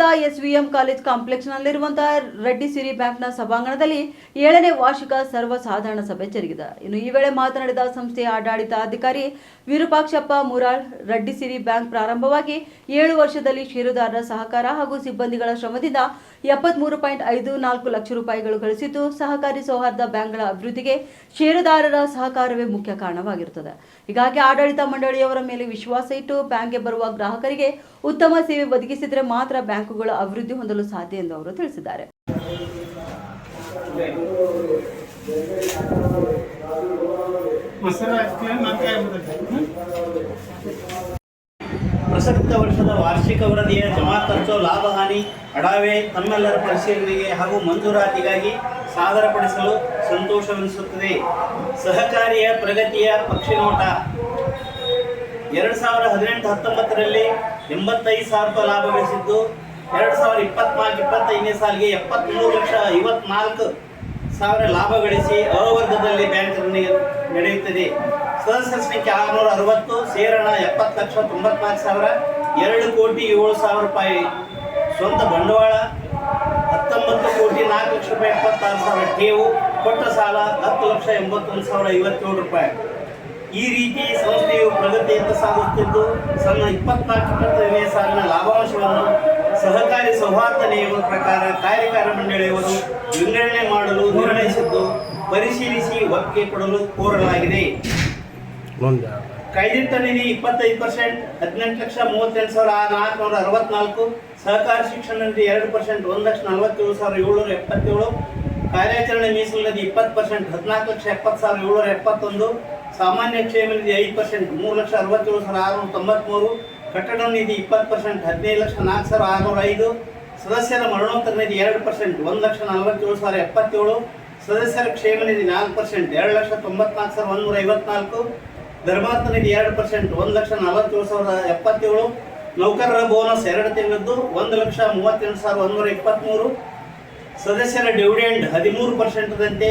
ನಗರದ SVM college ಕಾಂಪ್ಲೆಕ್ಸ್ನಲ್ಲಿರುವಂತಹ Reddy ಸಿರಿ ಬ್ಯಾಂಕ್ನ ಸಭಾಂಗಣದಲ್ಲಿ 7ನೇ ವಾರ್ಷಿಕ ಸರ್ವಸಾಧಾರಣ ಸಭೆ ಜರುಗಿದೆ. ಇನ್ನು ಈ ವೇಳೆ ಮಾತನಾಡಿದ ಸಂಸ್ಥೆಯ ಆಡಳಿತಾಧಿಕಾರಿ ವಿರೂಪಾಕ್ಷಪ್ಪ ಮುರಾಳ್, ರೆಡ್ಡಿ ಸಿರಿ ಬ್ಯಾಂಕ್ ಪ್ರಾರಂಭವಾಗಿ 7 ವರ್ಷದಲ್ಲಿ ಷೇರುದಾರರ ಸಹಕಾರ ಹಾಗೂ ಸಿಬ್ಬಂದಿಗಳ ಶ್ರಮದಿಂದ 73.54 ಲಕ್ಷ ರೂಪಾಯಿಗಳು ಗಳಿಸಿದ್ದು, ಸಹಕಾರಿ ಸೌಹಾರ್ದ ಬ್ಯಾಂಕ್ಗಳ ಅಭಿವೃದ್ಧಿಗೆ ಷೇರುದಾರರ ಸಹಕಾರವೇ ಮುಖ್ಯ ಕಾರಣವಾಗಿರುತ್ತದೆ. ಹೀಗಾಗಿ ಆಡಳಿತ ಮಂಡಳಿಯವರ ಮೇಲೆ ವಿಶ್ವಾಸ ಇಟ್ಟು ಬ್ಯಾಂಕ್ಗೆ ಬರುವ ಗ್ರಾಹಕರಿಗೆ ಉತ್ತಮ ಸೇವೆ ಒದಗಿಸಿದರೆ ಮಾತ್ರ ಬ್ಯಾಂಕುಗಳು ಅಭಿವೃದ್ಧಿ ಹೊಂದಲು ಸಾಧ್ಯ ಎಂದು ಅವರು ತಿಳಿಸಿದ್ದಾರೆ. ಪ್ರಸಕ್ತ ವರ್ಷದ ವಾರ್ಷಿಕ ವರದಿಯ ಜಮಾ ಖರ್ಚು, ಲಾಭ ಹಾನಿ, ಅಡಾವೆ ತಮ್ಮೆಲ್ಲರ ಪರಿಶೀಲನೆಗೆ ಹಾಗೂ ಮಂಜೂರಾತಿಗಾಗಿ ಸಾದರಪಡಿಸಲು ಸಂತೋಷವೆನಿಸುತ್ತದೆ. ಸಹಕಾರಿಯ ಪ್ರಗತಿಯ ಪಕ್ಷಿನೋಟ 2018-19ರಲ್ಲಿ 85,000 ರೂಪಾಯಿ ಲಾಭ ಗಳಿಸಿದ್ದು, 2024-25ನೇ ಸಾಲಿಗೆ 73,54,000 ಲಾಭ ಗಳಿಸಿ ಅವರ್ಗದಲ್ಲಿ ಬ್ಯಾಂಕ್ ನಡೆಯುತ್ತದೆ. ಸದಸ್ಯರ ಸಂಖ್ಯೆ 660, ಸೇರಣ 70,94,000, 2,07,000 ರೂಪಾಯಿ ಸ್ವಂತ ಬಂಡವಾಳ, 19,04,76,000 ಠೇವು, ಕೊಟ್ಟ ಸಾಲ 10,81,057 ರೂಪಾಯಿ. ಈ ರೀತಿ ಸಂಸ್ಥೆಯು ಪ್ರಗತಿಯತ್ತ ಸಾಗುತ್ತಿದ್ದು, 24-25ನೇ ಸಾಲಿನ ಲಾಭಾಂಶವನ್ನು ಸಹಕಾರಿ ಸೌಹಾರ್ದ ನಿಯಮದ ಪ್ರಕಾರ ಕಾರ್ಯಕಾರಿ ಮಂಡಳಿಯವರು ವಿಂಗಡಣೆ ಮಾಡಲು ನಿರ್ಣಯಿಸಿದ್ದು, ಪರಿಶೀಲಿಸಿ ಒಪ್ಪಿಗೆ ಕೊಡಲು ಕೋರಲಾಗಿದೆ. ಕೈದಿಟ್ಟ ನಿಧಿ 25%, 18,38,464. ಸಹಕಾರಿ ಶಿಕ್ಷಣ ನಿಧಿ 2%, 1,47,777. ಕಾರ್ಯಾಚರಣೆ ಮೀಸಲು ನಿಧಿ 20%, 14,70,771. ಸಾಮಾನ್ಯ ಕ್ಷೇಮ ನಿಧಿ 5%, 3,67,693. ಕಟ್ಟಡ ನಿಧಿ 20%, 15,04,605. ಸದಸ್ಯರ ಮರಣೋತ್ತರ ನಿಧಿ 2%, 1,47,077. ಸದಸ್ಯರ ಕ್ಷೇಮ ನಿಧಿ 4%, 2,94,154. ಧರ್ಮಾರ್ಥ ನಿಧಿ 2%, 1,47,077. ನೌಕರರ ಬೋನಸ್ 2 ತಿಂಗಳದ್ದು 1,38,123. ಸದಸ್ಯರ ಡಿವಿಡೆಂಡ್ 13%ದಂತೆ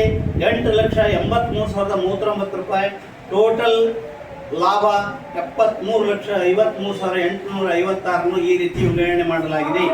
8,83,039 ರೂಪಾಯಿ. ಟೋಟಲ್ ಲಾಭ 73,53,856 ಈ ರೀತಿ ವಿಂಗಡಣೆ ಮಾಡಲಾಗಿದೆ.